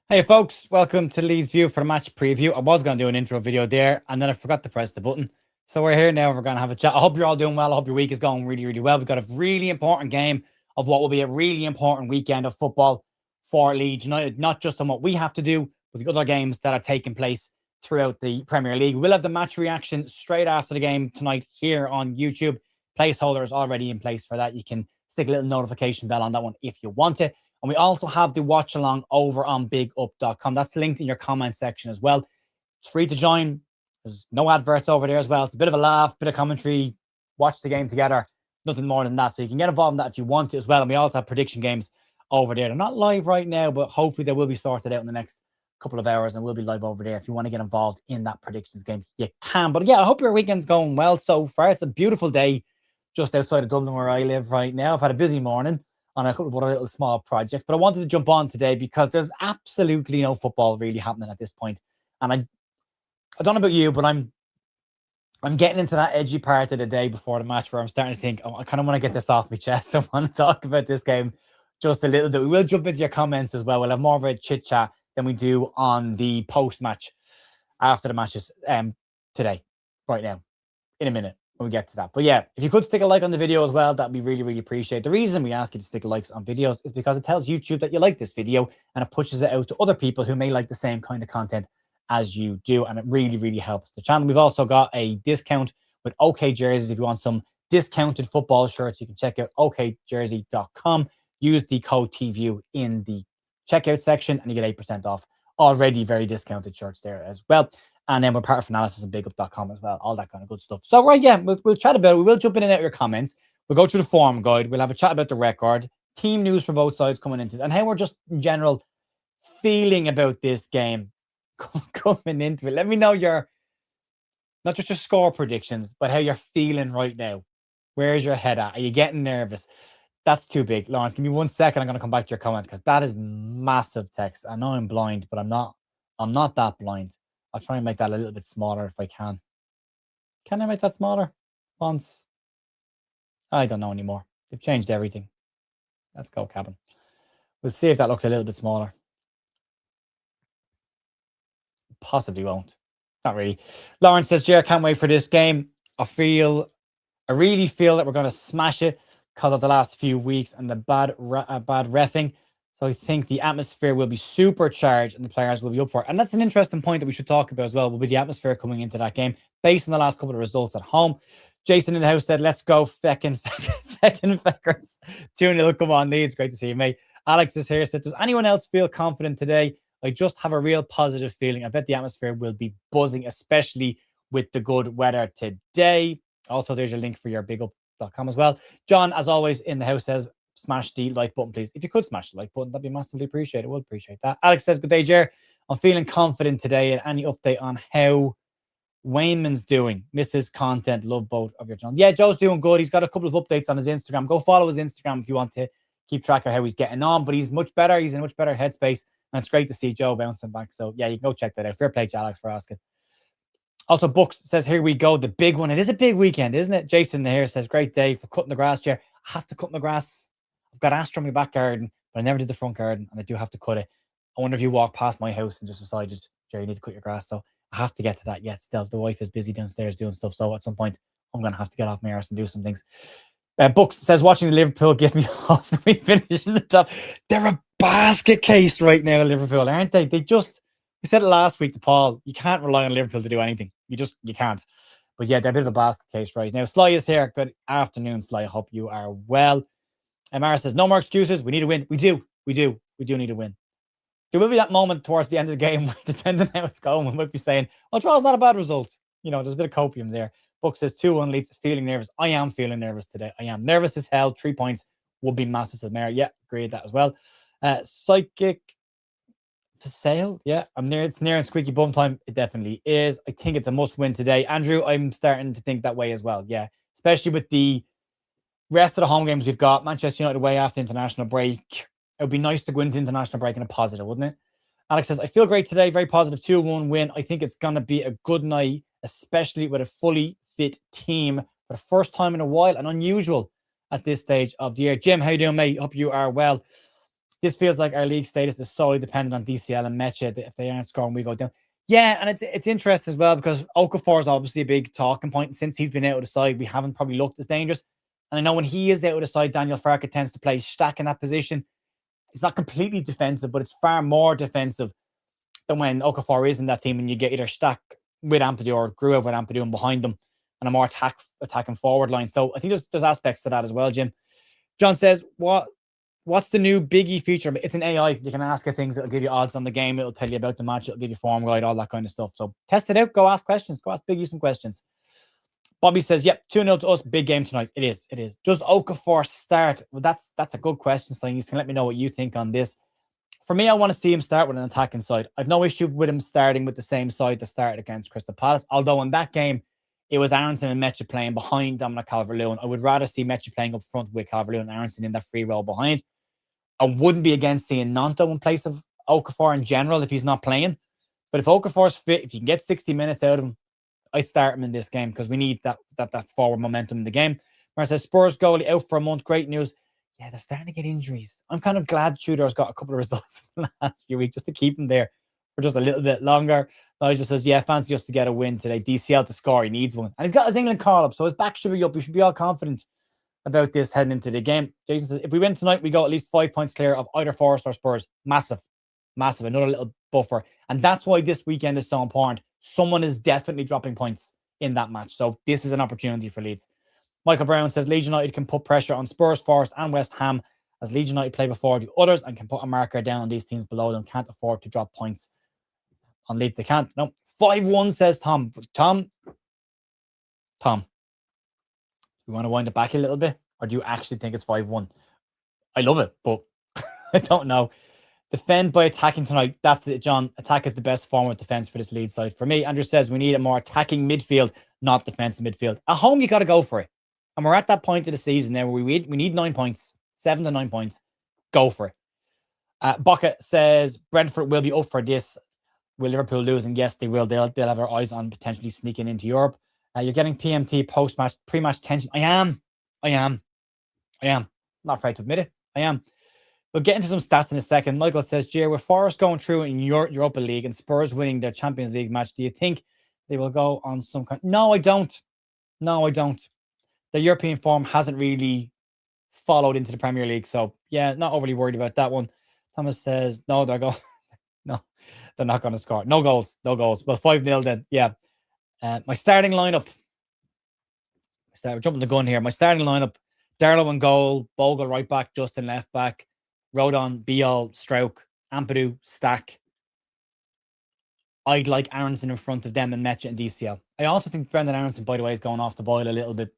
Hey folks, welcome to Leeds View for the match preview. I was going to do an intro video there and then I forgot to press the button. So we're here now. We're going to have a chat. I hope you're all doing well. I hope your week is going really, really well. We've got a really important game of what will be a really important weekend of football for Leeds United, not just on what we have to do, but the other games that are taking place throughout the Premier League. We'll have the match reaction straight after the game tonight here on YouTube. Placeholder is already in place for that. You can stick a little notification bell on that one if you want it. And we also have the watch along over on bigup.com. That's linked in your comment section as well. It's free to join. There's no adverts over there as well. It's a bit of a laugh, bit of commentary, watch the game together. Nothing more than that. So you can get involved in that if you want to as well. And we also have prediction games over there. They're not live right now, but hopefully they will be sorted out in the next couple of hours and we'll be live over there. If you want to get involved in that predictions game, you can. But yeah, I hope your weekend's going well so far. It's a beautiful day just outside of Dublin where I live right now. I've had a busy morning on a couple of other little small projects, but I wanted to jump on today because there's absolutely no football really happening at this point. And I don't know about you, but I'm getting into that edgy part of the day before the match where I'm starting to think, oh, I kind of want to get this off my chest. I want to talk about this game just a little bit. We will jump into your comments as well. We'll have more of a chit chat than we do on the post match after the matches today, right now, in a minute. When we get to that. But yeah, if you could stick a like on the video as well, that'd be really, really appreciated. The reason we ask you to stick likes on videos is because it tells YouTube that you like this video and it pushes it out to other people who may like the same kind of content as you do. And it really, really helps the channel. We've also got a discount with OK Jerseys. If you want some discounted football shirts, you can check out okjersey.com. Use the code TView in the checkout section and you get 8% off already very discounted shirts there as well. And then we're part of analysis and bigup.com as well. All that kind of good stuff. So, right, yeah, we'll chat about it. We will jump in and out of your comments. We'll go through the form guide. We'll have a chat about the record, team news for both sides coming into this, and how we're just in general feeling about this game coming into it. Let me know your, not just your score predictions, but how you're feeling right now. Where's your head at? Are you getting nervous? That's too big. Lawrence, give me 1 second. I'm going to come back to your comment because that is massive text. I know I'm blind, but I'm not that blind. I'll try and make that a little bit smaller if I can. Can I make that smaller? Fonts? I don't know anymore. They've changed everything. Let's go, cabin. We'll see if that looks a little bit smaller. Possibly won't. Not really. Lawrence says, Jer, can't wait for this game. I really feel that we're going to smash it because of the last few weeks and the bad reffing. So I think the atmosphere will be supercharged and the players will be up for it. And that's an interesting point that we should talk about as well, will be the atmosphere coming into that game based on the last couple of results at home. Jason in the house said, let's go feckin' feckers. 2-0, come on, Leeds. Great to see you, mate. Alex is here, said, does anyone else feel confident today? I just have a real positive feeling. I bet the atmosphere will be buzzing, especially with the good weather today. Also, there's your link for your bigup.com as well. John, as always, in the house says, smash the like button, please. If you could smash the like button, that'd be massively appreciated. We'll appreciate that. Alex says, good day, Jer. I'm feeling confident today. And any update on how Wayman's doing? Misses content. Love both of your channels. Yeah, Joe's doing good. He's got a couple of updates on his Instagram. Go follow his Instagram if you want to keep track of how he's getting on. But he's much better. He's in a much better headspace. And it's great to see Joe bouncing back. So yeah, you can go check that out. Fair play to Alex for asking. Also, Books says, here we go. The big one. It is a big weekend, isn't it? Jason here says, great day for cutting the grass, Jer. I have to cut my grass. I've got Astra in my back garden, but I never did the front garden, and I do have to cut it. I wonder if you walk past my house and just decided, Jerry, you need to cut your grass. So I have to get to that yet. Still, the wife is busy downstairs doing stuff. So at some point, I'm going to have to get off my arse and do some things. Books says, watching the Liverpool gives me hope that we finish in the top. They're a basket case right now, Liverpool, aren't they? We said it last week to Paul, you can't rely on Liverpool to do anything. You can't. But yeah, they're a bit of a basket case right now. Sly is here. Good afternoon, Sly. I hope you are well. And Mara says, no more excuses. We need a win. We do need a win. There will be that moment towards the end of the game where, depending on how it's going, we might be saying, well, draw's not a bad result. You know, there's a bit of copium there. Buck says 2-1 Leeds, feeling nervous. I am feeling nervous today. I am nervous as hell. 3 points would be massive, says Mara. Yeah, agree with that as well. Psychic for sale. Yeah, it's near and squeaky bum time. It definitely is. I think it's a must win today. Andrew, I'm starting to think that way as well. Yeah, especially with the rest of the home games we've got. Manchester United away after international break. It would be nice to go into international break in a positive, wouldn't it? Alex says, I feel great today. Very positive 2-1 win. I think it's going to be a good night, especially with a fully fit team for the first time in a while and unusual at this stage of the year. Jim, how you doing, mate? Hope you are well. This feels like our league status is solely dependent on DCL and Mecha. If they aren't scoring, we go down. Yeah, and it's interesting as well because Okafor is obviously a big talking point. Since he's been out of the side, we haven't probably looked as dangerous. And I know when he is out of the side, Daniel Farke tends to play stack in that position. It's not completely defensive, but it's far more defensive than when Okafor is in that team and you get either stack with Ampadu or Gruev with Ampadu behind them and a more attacking forward line. So I think there's aspects to that as well, Jim. John says, what's the new biggie feature? It's an AI. You can ask it things. It'll give you odds on the game. It'll tell you about the match. It'll give you form guide, all that kind of stuff. So test it out. Go ask questions. Go ask Biggie some questions. Bobby says, yep, 2-0 to us. Big game tonight. It is. Does Okafor start? Well, that's a good question. So you can let me know what you think on this. For me, I want to see him start with an attacking side. I've no issue with him starting with the same side that started against Crystal Palace. Although in that game, it was Aronson and Mecha playing behind Dominic Calvert-Lewin. I would rather see Mecha playing up front with Calvert-Lewin and Aronson in that free role behind. I wouldn't be against seeing Nanto in place of Okafor in general if he's not playing. But if Okafor's fit, if you can get 60 minutes out of him, I'd start him in this game because we need that forward momentum in the game. Where says Spurs goalie out for a month. Great news. Yeah, they're starting to get injuries. I'm kind of glad Tudor's got a couple of results in the last few weeks just to keep him there for just a little bit longer. Nigel says, yeah, fancy us to get a win today. DCL to score. He needs one. And he's got his England call up, so his back should be up. We should be all confident about this heading into the game. Jason says, if we win tonight, we go at least 5 points clear of either Forest or Spurs. Massive. Another little buffer. And that's why this weekend is so important. Someone is definitely dropping points in that match. So this is an opportunity for Leeds. Michael Brown says Leeds United can put pressure on Spurs, Forest and West Ham as Leeds United play before the others and can put a marker down on these teams below them. Can't afford to drop points on Leeds. They can't. No. 5-1 says Tom. Tom, you want to wind it back a little bit? Or do you actually think it's 5-1? I love it, but I don't know. Defend by attacking tonight. That's it, John. Attack is the best form of defense for this Leeds side. For me, Andrew says we need a more attacking midfield, not defensive midfield. At home, you got to go for it. And we're at that point of the season now where we need 9 points, 7 to 9 points. Go for it. Baka says Brentford will be up for this. Will Liverpool lose? And yes, they will. They'll have their eyes on potentially sneaking into Europe. You're getting PMT post-match, pre-match tension. I am. Not afraid to admit it. I am. We'll get into some stats in a second. Michael says, Jer, with Forest going through in Europa League and Spurs winning their Champions League match, do you think they will go on some kind? No, I don't. The European form hasn't really followed into the Premier League. So, yeah, not overly worried about that one. Thomas says, no, they're going. No, they're not going to score. No goals. Well, 5-0 then. Yeah. My starting lineup. We're jumping the gun here. My starting lineup, Darlow in goal, Bogle right back, Justin left back, Rodon, Bial, Strauch, Ampadu, Stack. I'd like Aronson in front of them and Mecha and DCL. I also think Brendan Aronson, by the way, is going off the boil a little bit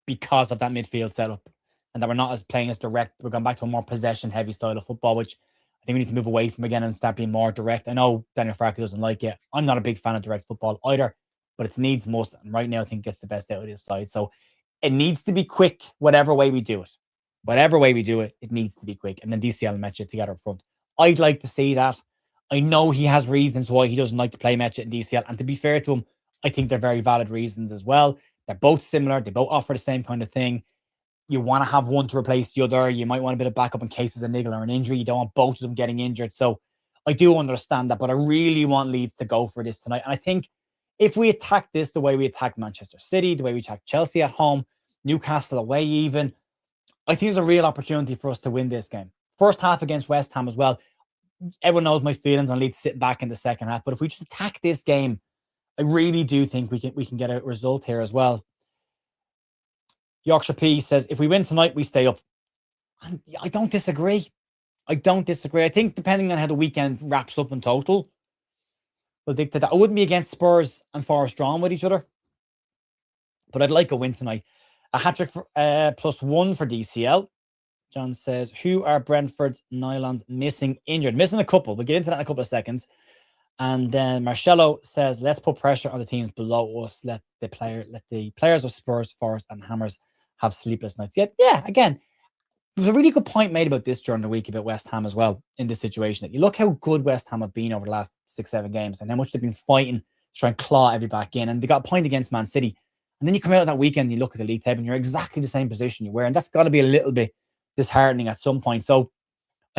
because of that midfield setup and that we're not playing as direct. We're going back to a more possession-heavy style of football, which I think we need to move away from again and start being more direct. I know Daniel Farke doesn't like it. I'm not a big fan of direct football either, but it's needs most. And right now, I think it gets the best out of this side. So it needs to be quick, whatever way we do it. It needs to be quick. And then DCL and Mecha together up front. I'd like to see that. I know he has reasons why he doesn't like to play Mecha and DCL. And to be fair to him, I think they're very valid reasons as well. They're both similar. They both offer the same kind of thing. You want to have one to replace the other. You might want a bit of backup in case there's a niggle or an injury. You don't want both of them getting injured. So I do understand that, but I really want Leeds to go for this tonight. And I think if we attack this the way we attacked Manchester City, the way we attacked Chelsea at home, Newcastle away even, I think there's a real opportunity for us to win this game. First half against West Ham as well. Everyone knows my feelings on Leeds sitting back in the second half. But if we just attack this game, I really do think we can get a result here as well. Yorkshire P says, if we win tonight, we stay up. And I don't disagree. I think depending on how the weekend wraps up in total, we'll dictate that. I wouldn't be against Spurs and Forest drawn with each other, but I'd like a win tonight. A hat-trick for +1 for DCL. John says, who are Brentford's nylons missing injured? Missing a couple. We'll get into that in a couple of seconds. And then Marcelo says, let's put pressure on the teams below us. Let the players of Spurs, Forest, and Hammers have sleepless nights. Yeah, again, there was a really good point made about this during the week about West Ham as well in this situation. That you look how good West Ham have been over the last 6-7 games and how much they've been fighting to try and claw every back in. And they got a point against Man City. And then you come out of that weekend and you look at the league table and you're exactly the same position you were. And that's got to be a little bit disheartening at some point. So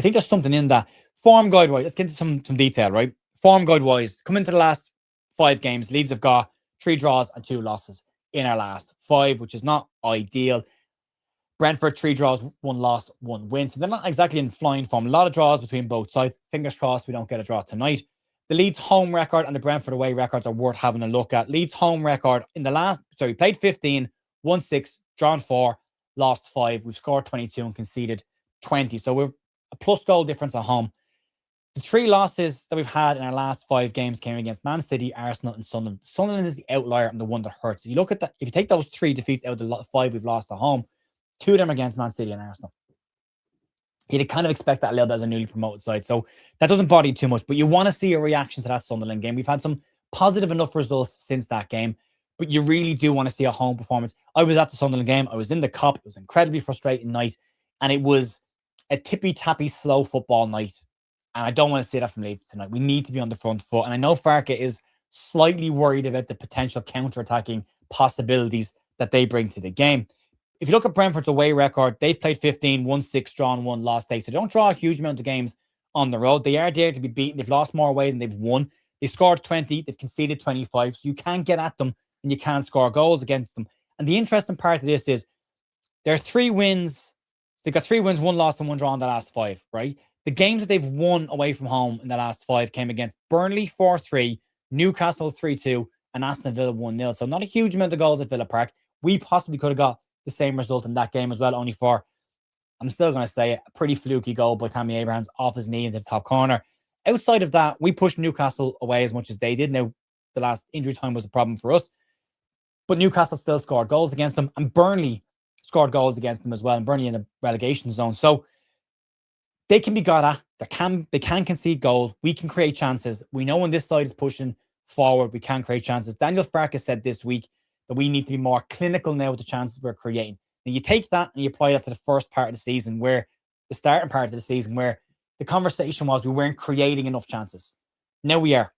I think there's something in that. Form guide wise, let's get into some detail, right? Form guide wise, come into the last 5 games, Leeds have got 3 draws and 2 losses in our last 5, which is not ideal. Brentford, 3 draws, 1 loss, 1 win. So they're not exactly in flying form. A lot of draws between both sides. Fingers crossed we don't get a draw tonight. The Leeds home record and the Brentford away records are worth having a look at. Leeds home record in the last, we played 15, won 6, drawn 4, lost 5. We've scored 22 and conceded 20. So we're a plus goal difference at home. The 3 losses that we've had in our last 5 games came against Man City, Arsenal, and Sunderland. Sunderland is the outlier and the one that hurts. You look at that, if you take those 3 defeats out of the 5 we've lost at home, 2 of them against Man City and Arsenal. You'd kind of expect that a little bit as a newly promoted side. So that doesn't bother you too much, but you want to see a reaction to that Sunderland game. We've had some positive enough results since that game, but you really do want to see a home performance. I was at the Sunderland game. I was in the cup. It was an incredibly frustrating night, and it was a tippy-tappy, slow football night. And I don't want to see that from Leeds tonight. We need to be on the front foot. And I know Farke is slightly worried about the potential counter-attacking possibilities that they bring to the game. If you look at Brentford's away record, they've played 15, won 6, drawn 1, lost 8. So they don't draw a huge amount of games on the road. They are there to be beaten. They've lost more away than they've won. They scored 20. They've conceded 25. So you can get at them and you can score goals against them. And the interesting part of this is there's 3 wins. They've got 3 wins, 1 loss, and 1 draw in the last 5, right? The games that they've won away from home in the last 5 came against Burnley 4-3, Newcastle 3-2, and Aston Villa 1-0. So not a huge amount of goals at Villa Park. We possibly could have got the same result in that game as well, only for, I'm still going to say it, a pretty fluky goal by Tammy Abrahams off his knee into the top corner. Outside of that, we pushed Newcastle away as much as they did. Now, the last injury time was a problem for us, but Newcastle still scored goals against them, and Burnley scored goals against them as well, and Burnley in the relegation zone. So they can be got at. They can concede goals. We can create chances. We know when this side is pushing forward, we can create chances. Daniel Farke said this week that we need to be more clinical now with the chances we're creating. And you take that and you apply that to the first part of the season, where the starting part of the season, where the conversation was we weren't creating enough chances. Now we are.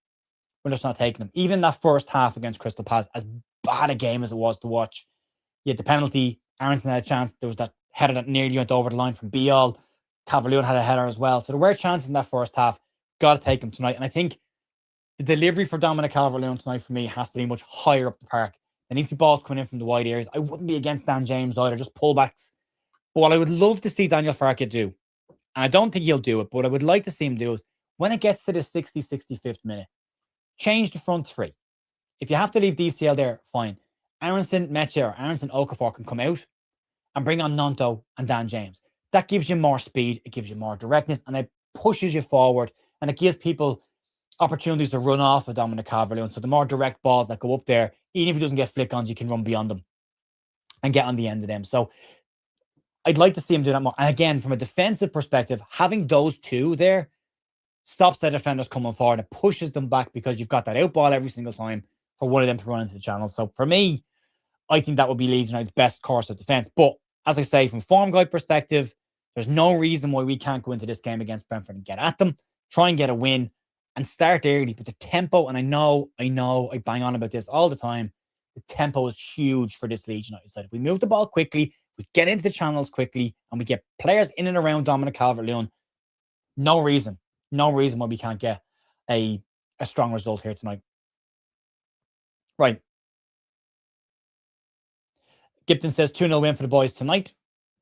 We're just not taking them. Even that first half against Crystal Palace, as bad a game as it was to watch, you had the penalty. Aronson had a chance. There was that header that nearly went over the line from Bial. Calvert-Lewin had a header as well. So there were chances in that first half. Got to take them tonight. And I think the delivery for Dominic Calvert-Lewin tonight for me has to be much higher up the park. There needs to be balls coming in from the wide areas. I wouldn't be against Dan James either, just pullbacks. But what I would love to see Daniel Farke do, and I don't think he'll do it, but what I would like to see him do is when it gets to the 60, 65th minute, change the front 3. If you have to leave DCL there, fine. Aronson, Meche, or Aronson, Okafor can come out and bring on Nonto and Dan James. That gives you more speed, it gives you more directness, and it pushes you forward, and it gives people opportunities to run off of Dominic Calvert-Lewin. So the more direct balls that go up there, even if he doesn't get flick-ons, you can run beyond them and get on the end of them. So I'd like to see him do that more. And again, from a defensive perspective, having those 2 there stops the defenders coming forward. It pushes them back because you've got that out ball every single time for one of them to run into the channel. So for me, I think that would be Leeds United's best course of defense. But as I say, from form guide perspective, there's no reason why we can't go into this game against Brentford and get at them, try and get a win, and start early. But the tempo, and I know, I bang on about this all the time, the tempo is huge for this Leeds United side. If we move the ball quickly, we get into the channels quickly, and we get players in and around Dominic Calvert-Lewin, no reason why we can't get a strong result here tonight. Right. Gipton says 2-0 win for the boys tonight.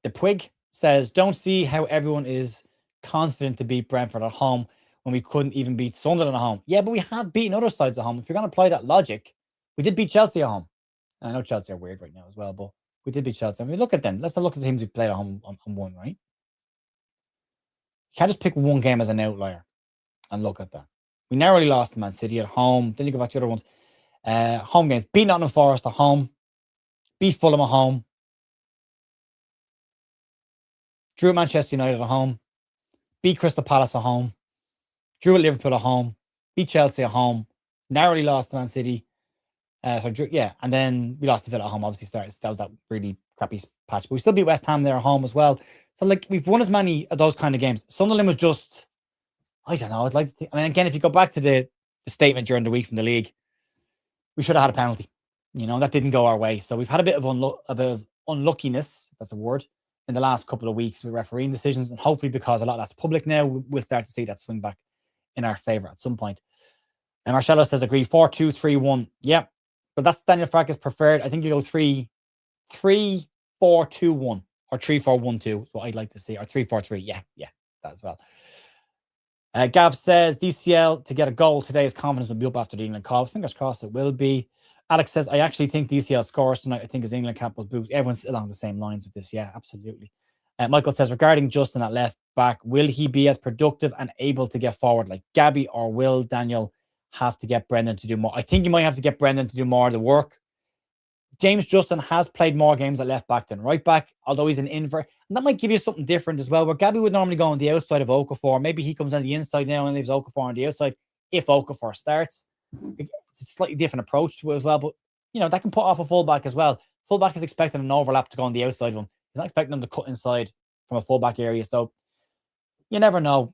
The Pwig says, don't see how everyone is confident to beat Brentford at home when we couldn't even beat Sunderland at home. Yeah, but we have beaten other sides at home. If you're going to apply that logic, we did beat Chelsea at home. And I know Chelsea are weird right now as well, but we did beat Chelsea. I mean, look at them. Let's have a look at the teams we played at home on one, right? You can't just pick one game as an outlier and look at that. We narrowly lost to Man City at home. Then you go back to the other ones. Home games. Beat Nottingham Forest at home. Beat Fulham at home. Drew at Manchester United at home. Beat Crystal Palace at home. Drew at Liverpool at home. Beat Chelsea at home. Narrowly lost to Man City. And then we lost to Villa at home. Obviously, that was that really crappy patch. But we still beat West Ham there at home as well. So, like, we've won as many of those kind of games. Sunderland was just, I don't know. I'd like to think, I mean, again, if you go back to the statement during the week from the league, we should have had a penalty. You know, that didn't go our way. So we've had a bit of unluckiness, if that's a word, in the last couple of weeks with refereeing decisions. And hopefully, because a lot of that's public now, we'll start to see that swing back in our favour at some point. And Marcelo says, agree, 4-2-3-1. Yeah, but that's Daniel Farke's preferred. I think you go 3-4-2-1 or 3-4-1-2 is what I'd like to see. Or 3-4-3. Yeah, that as well. Gav says, DCL to get a goal today, his confidence will be up after the England call. Fingers crossed it will be. Alex says, I actually think DCL scores tonight. I think his England cap will boot. Everyone's along the same lines with this. Yeah, absolutely. Michael says, regarding Justin at left back, will he be as productive and able to get forward like Gabby, or will Daniel have to get Brendan to do more? I think you might have to get Brendan to do more of the work. James Justin has played more games at left back than right back, although he's an invert. And that might give you something different as well, where Gabby would normally go on the outside of Okafor. Maybe he comes on the inside now and leaves Okafor on the outside if Okafor starts. It's a slightly different approach to it as well, but that can put off a fullback as well. Fullback is expecting an overlap to go on the outside of him. He's not expecting him to cut inside from a fullback area. So you never know.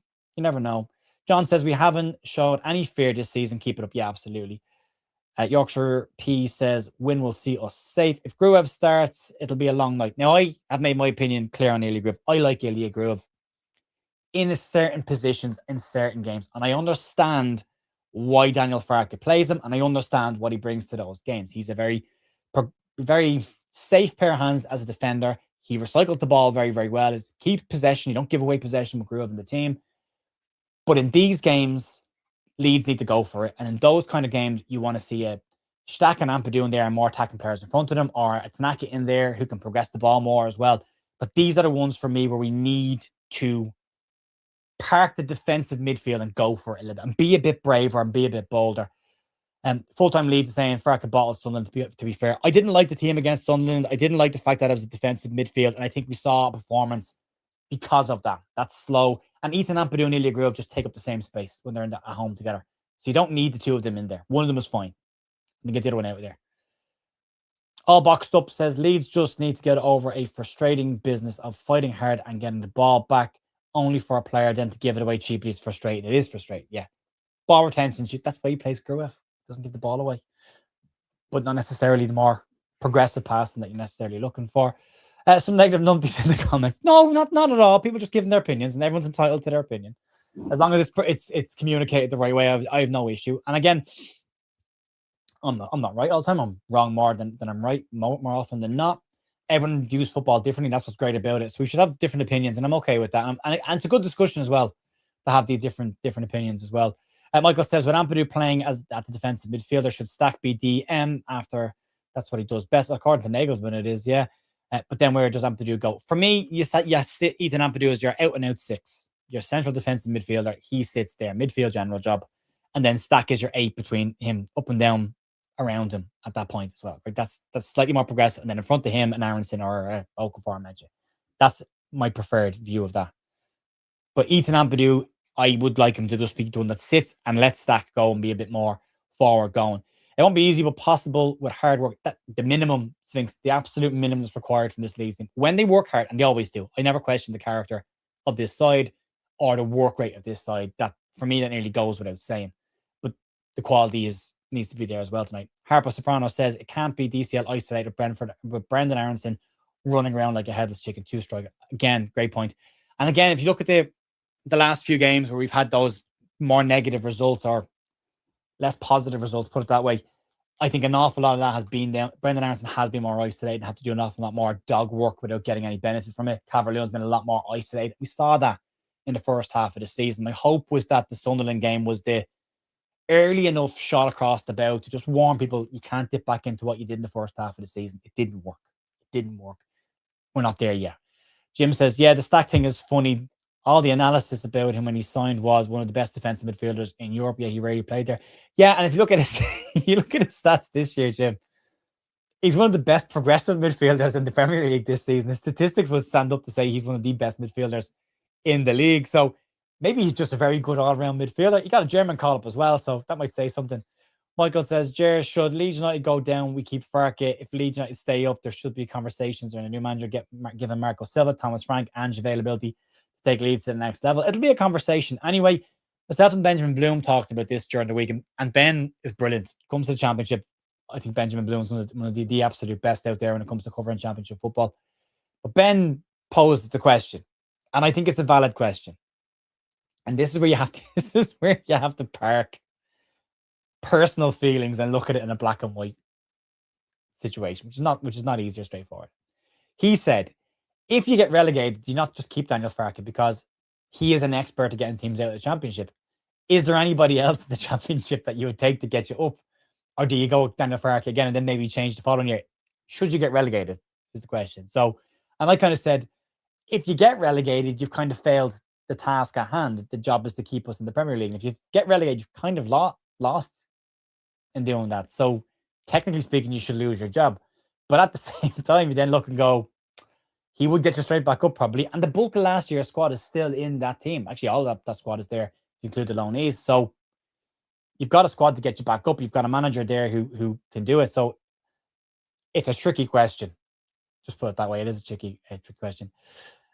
John says, we haven't showed any fear this season. Keep it up. Yeah, absolutely. Yorkshire P says, win will see us safe. If Gruev starts, it'll be a long night. Now, I have made my opinion clear on Ilya Gruev. I like Ilya Gruev in certain positions in certain games. And I understand why Daniel Farke plays him, and I understand what he brings to those games. He's a very, very safe pair of hands as a defender. He recycled the ball very, very well. He keeps possession. You don't give away possession with Gruev in the team. But in these games, Leeds need to go for it. And in those kind of games, you want to see a Stack and Ampadu in there and more attacking players in front of them, or a Tanaka in there who can progress the ball more as well. But these are the ones for me where we need to park the defensive midfield and go for it a little bit and be a bit braver and be a bit bolder. Full-time Leeds is saying Farke bottled Sunderland, to be fair. I didn't like the team against Sunderland. I didn't like the fact that it was a defensive midfield, and I think we saw a performance because of that. That's slow. And Ethan Ampadu and Ilya Gruev just take up the same space when they're at home together. So you don't need the two of them in there. One of them is fine. And get the other one out of there. All boxed up says Leeds just need to get over a frustrating business of fighting hard and getting the ball back only for a player then to give it away cheaply. It's frustrating. It is frustrating, yeah. Ball retention, that's why he plays Gruev. Doesn't give the ball away. But not necessarily the more progressive passing that you're necessarily looking for. Some negative numpties in the comments. No, not at all. People just giving their opinions, and everyone's entitled to their opinion. As long as it's communicated the right way, I have no issue. And again, I'm not right all the time. I'm wrong more than I'm right more often than not. Everyone views football differently. That's what's great about it. So we should have different opinions, and I'm okay with that. And it's a good discussion as well to have the different opinions as well. Michael says, with Ampadu playing at the defensive midfielder, should Stack be DM after? That's what he does best. According to Nagelsmann, it is, yeah. But then where does Ampadu go? For me, sit Ethan Ampadu as your out-and-out 6. Your central defensive midfielder. He sits there. Midfield general job. And then Stack is your 8 between him, up and down, around him at that point as well. Right? That's slightly more progressive. And then in front of him, an Aronson or Okafor Medja. That's my preferred view of that. But Ethan Ampadu, I would like him to just be the one that sits and let Stack go and be a bit more forward going. It won't be easy, but possible with hard work. That the minimum, Sphinx, the absolute minimum is required from this Leeds team. When they work hard, and they always do, I never question the character of this side or the work rate of this side. That, for me, that nearly goes without saying. But the quality needs to be there as well tonight. Harper Soprano says it can't be DCL isolated Brentford with Brendan Aronson running around like a headless chicken, 2-striker. Again, great point. And again, if you look at the last few games where we've had those more negative results or less positive results, put it that way, I think an awful lot of that has been down. Brendan Aronson has been more isolated and had to do an awful lot more dog work without getting any benefit from it. Calvert-Lewin's been a lot more isolated. We saw that in the first half of the season. My hope was that the Sunderland game was the early enough shot across the bow to just warn people you can't dip back into what you did in the first half of the season. It didn't work. We're not there yet. Jim says, yeah, the Stack thing is funny. All the analysis about him when he signed was one of the best defensive midfielders in Europe. Yeah, he rarely played there. Yeah, and if you look at his stats this year, Jim, he's one of the best progressive midfielders in the Premier League this season. The statistics would stand up to say he's one of the best midfielders in the league. So maybe he's just a very good all-around midfielder. He got a German call-up as well, so that might say something. Michael says, Jer, should Leeds United go down, we keep Farke. If Leeds United stay up, there should be conversations around a new manager given Marco Silva, Thomas Frank, and availability take Leeds to the next level. It'll be a conversation. Anyway, myself and Benjamin Bloom talked about this during the week, and Ben is brilliant. Comes to the Championship, I think Benjamin Bloom is one of the absolute best out there when it comes to covering Championship football. But Ben posed the question, and I think it's a valid question. And this is where you have to this is where you have to park personal feelings and look at it in a black and white situation, which is not easy or straightforward. He said, if you get relegated, do you not just keep Daniel Farke because he is an expert at getting teams out of the championship? Is there anybody else in the championship that you would take to get you up? Or do you go with Daniel Farke again and then maybe change the following year? Should you get relegated? Is the question. So, and I kind of said, if you get relegated, you've kind of failed the task at hand. The job is to keep us in the Premier League. And if you get relegated, you've kind of lost in doing that. So, technically speaking, you should lose your job. But at the same time, you then look and go, he would get you straight back up probably. And the bulk of last year's squad is still in that team. Actually, all of that squad is there, include the loanees. So you've got a squad to get you back up. You've got a manager there who can do it. So it's a tricky question. Just put it that way. It is a tricky question.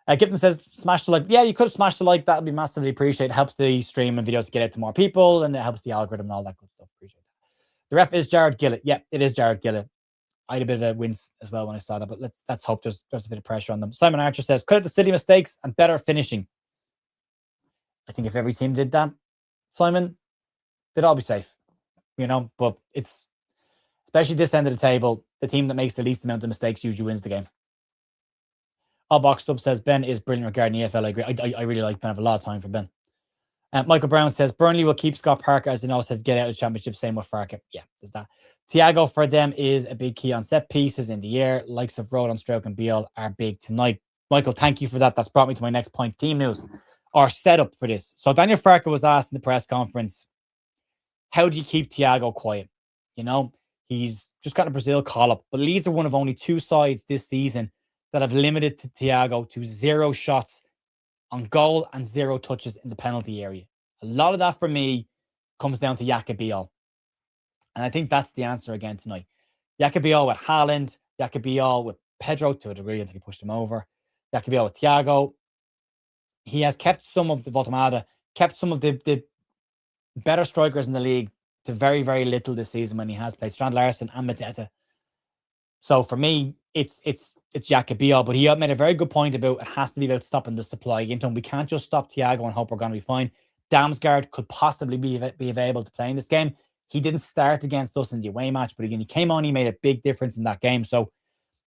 Gipton says, smash the like. Yeah, you could have smashed the like. That would be massively appreciated. It helps the stream and video to get out to more people, and it helps the algorithm and all that good stuff. Appreciate that. The ref is Jared Gillett. Yeah, it is Jared Gillett. I had a bit of a wince as well when I saw that, but let's hope there's a bit of pressure on them. Simon Archer says, credit the silly mistakes and better finishing. I think if every team did that, Simon, they'd all be safe, but it's, especially this end of the table, the team that makes the least amount of mistakes usually wins the game. All Box Sub says, Ben is brilliant regarding EFL. I agree. I really like Ben. I have a lot of time for Ben. Michael Brown says, Burnley will keep Scott Parker as they know to get out of the championship. Same with Farke. Yeah, there's that. Thiago for them is a big key on set pieces in the air. Likes of Rodon, Stroke, and Beal are big tonight. Michael, thank you for that. That's brought me to my next point. Team news or setup for this. So Daniel Farke was asked in the press conference, how do you keep Thiago quiet? He's just got a Brazil call-up, but Leeds are one of only two sides this season that have limited Thiago to 0 shots on goal and 0 touches in the penalty area. A lot of that for me comes down to Yacobiol. And I think that's the answer again tonight. Yacobiol with Haaland, Yacobiol with Pedro to a degree until he pushed him over. Yacobiol with Thiago. He has kept some of the Voltemada, kept some of the better strikers in the league to very, very little this season when he has played Strand Larson and Mateta. So for me, it's Yacobiol, but he made a very good point about it has to be about stopping the supply into him. We can't just stop Thiago and hope we're going to be fine. Damsgaard could possibly be available to play in this game. He didn't start against us in the away match, but again, he came on, he made a big difference in that game. So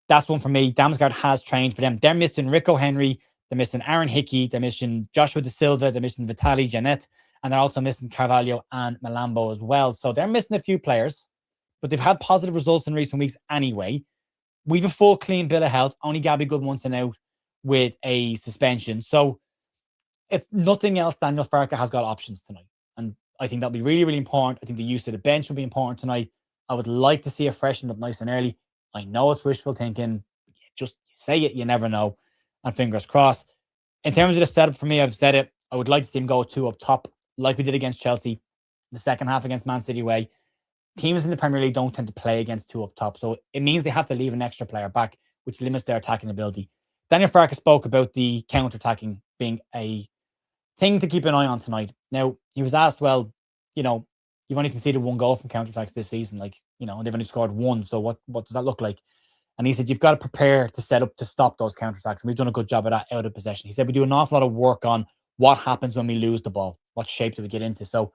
that's one for me. Damsgaard has trained for them. They're missing Rico Henry, they're missing Aaron Hickey, they're missing Joshua De Silva, they're missing Vitaly Janet, and they're also missing Carvalho and Malambo as well. So they're missing a few players, but they've had positive results in recent weeks anyway. We've a full clean bill of health. Only Gabby Goodwinson out with a suspension. So if nothing else, Daniel Farke has got options tonight. And I think that'll be really, really important. I think the use of the bench will be important tonight. I would like to see it freshened up nice and early. I know it's wishful thinking. Just say it. You never know. And fingers crossed. In terms of the setup for me, I've said it. I would like to see him go 2 up top like we did against Chelsea. The second half against Man City away. Teams in the Premier League don't tend to play against 2 up top. So it means they have to leave an extra player back, which limits their attacking ability. Daniel Farke spoke about the counter-attacking being a thing to keep an eye on tonight. Now, he was asked, well, you've only conceded 1 goal from counter-attacks this season. And they've only scored 1. So what does that look like? And he said, you've got to prepare to set up to stop those counter-attacks. And we've done a good job of that out of possession. He said, we do an awful lot of work on what happens when we lose the ball. What shape do we get into? So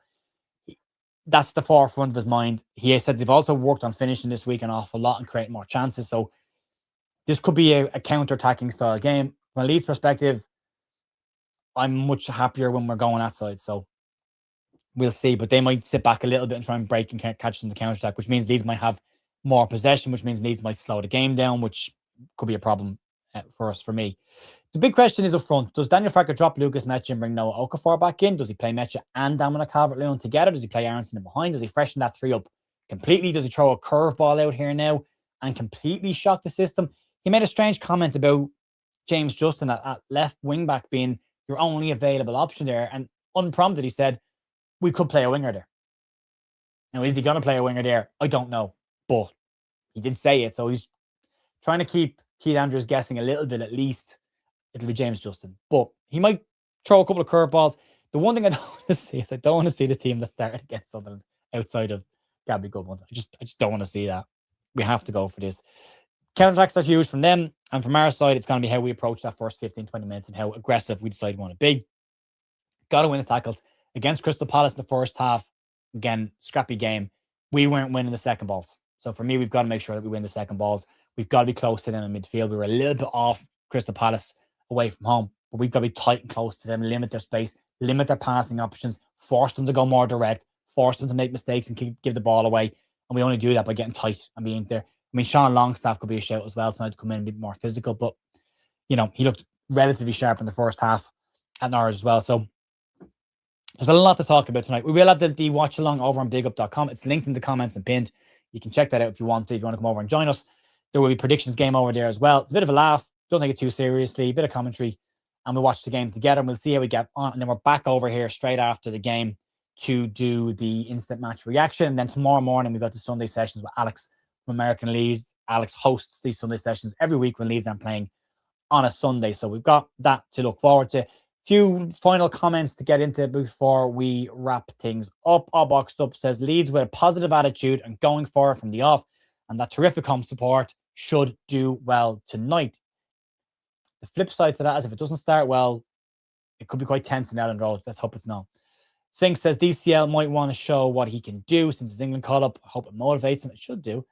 that's the forefront of his mind. He said they've also worked on finishing this week an awful lot and creating more chances. So this could be a counter-attacking style game. From a Leeds perspective, I'm much happier when we're going that side. So we'll see. But they might sit back a little bit and try and break and catch them the counter-attack, which means Leeds might have more possession, which means Leeds might slow the game down, which could be a problem for me. The big question is up front. Does Daniel Farke drop Lucas Mecha and bring Noah Okafor back in? Does he play Mecha and Dominic Calvert-Lewin together? Does he play Aronson in behind? Does he freshen that 3 up completely? Does he throw a curveball out here now and completely shock the system? He made a strange comment about James Justin at left wing back being your only available option there. And unprompted, he said, we could play a winger there. Now, is he going to play a winger there? I don't know. But he did say it. So he's trying to keep Keith Andrews guessing a little bit at least. It'll be James Justin. But he might throw a couple of curveballs. The one thing I don't want to see is I don't want to see the team that started against Sunderland outside of Gabby Goodwin. I just don't want to see that. We have to go for this. Counterattacks are huge from them. And from our side, it's going to be how we approach that first 15, 20 minutes and how aggressive we decide we want to be. Got to win the tackles. Against Crystal Palace in the first half, again, scrappy game. We weren't winning the second balls. So for me, we've got to make sure that we win the second balls. We've got to be close to them in midfield. We were a little bit off Crystal Palace away from home, but we've got to be tight and close to them, limit their space, limit their passing options, force them to go more direct, force them to make mistakes and give the ball away. And we only do that by getting tight and being there. I mean, Sean Longstaff could be a shout as well tonight to come in and be more physical, but, you know, he looked relatively sharp in the first half at Norwich as well. So there's a lot to talk about tonight. We will have the watch along over on bigup.com. It's linked in the comments and pinned. You can check that out if you want to come over and join us. There will be predictions game over there as well. It's a bit of a laugh. Don't take it too seriously. A bit of commentary. And we'll watch the game together and we'll see how we get on. And then we're back over here straight after the game to do the instant match reaction. And then tomorrow morning, we've got the Sunday sessions with Alex from American Leeds. Alex hosts these Sunday sessions every week when Leeds aren't playing on a Sunday. So we've got that to look forward to. Few final comments to get into before we wrap things up. All boxed up says Leeds with a positive attitude and going for it from the off, and that terrific home support should do well tonight. The flip side to that is if it doesn't start well, it could be quite tense in Ellen Road. Let's hope it's not. Sphinx says DCL might want to show what he can do since his England call up. I hope it motivates him. It should do.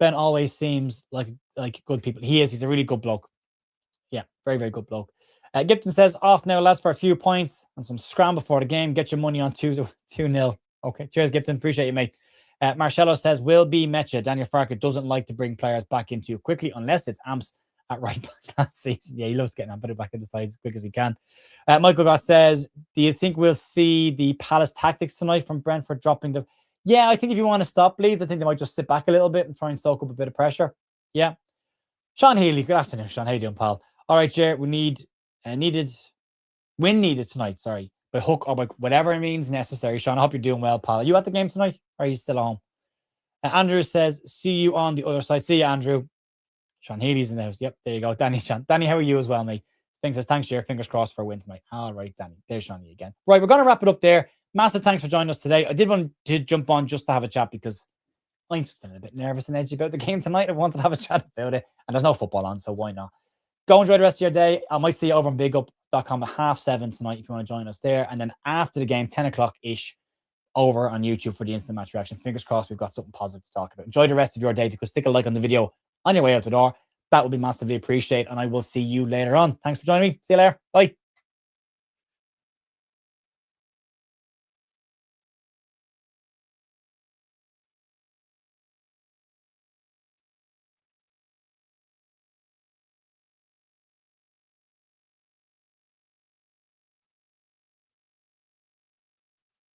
Ben always seems like good people. He is. He's a really good bloke. Yeah, very, very good bloke. Gipton says, off now, lads, for a few points and some scram before the game. Get your money on 2-0. Okay, cheers, Gipton. Appreciate you, mate. Marcello says, will be Mecha. Daniel Farker doesn't like to bring players back in too quickly unless it's Amps at right back last season. Yeah, he loves getting Amps back in the side as quick as he can. Michael Gott says, do you think we'll see the Palace tactics tonight from Brentford dropping the... Yeah, I think if you want to stop Leeds, I think they might just sit back a little bit and try and soak up a bit of pressure. Yeah. Sean Healy, good afternoon, Sean. How you doing, pal? All right, Jer, we needed tonight, sorry, by hook or by whatever means necessary. Sean, I hope you're doing well, pal. Are you at the game tonight? Or are you still home? Andrew says, see you on the other side. See you, Andrew. Sean Healy's in the house. Yep, there you go. Danny, Sean. Danny, how are you as well, mate? Spink says, thanks, Jer. Fingers crossed for a win tonight. All right, Danny. There's Sean again. Right, we're going to wrap it up there. Massive thanks for joining us today. I did want to jump on just to have a chat because I'm just feeling a bit nervous and edgy about the game tonight. I wanted to have a chat about it. And there's no football on, so why not? Go enjoy the rest of your day. I might see you over on bigup.com at 7:30 tonight if you want to join us there. And then after the game, 10 o'clock-ish, over on YouTube for the instant match reaction. Fingers crossed we've got something positive to talk about. Enjoy the rest of your day. If you could stick a like on the video on your way out the door, that would be massively appreciated. And I will see you later on. Thanks for joining me. See you later. Bye.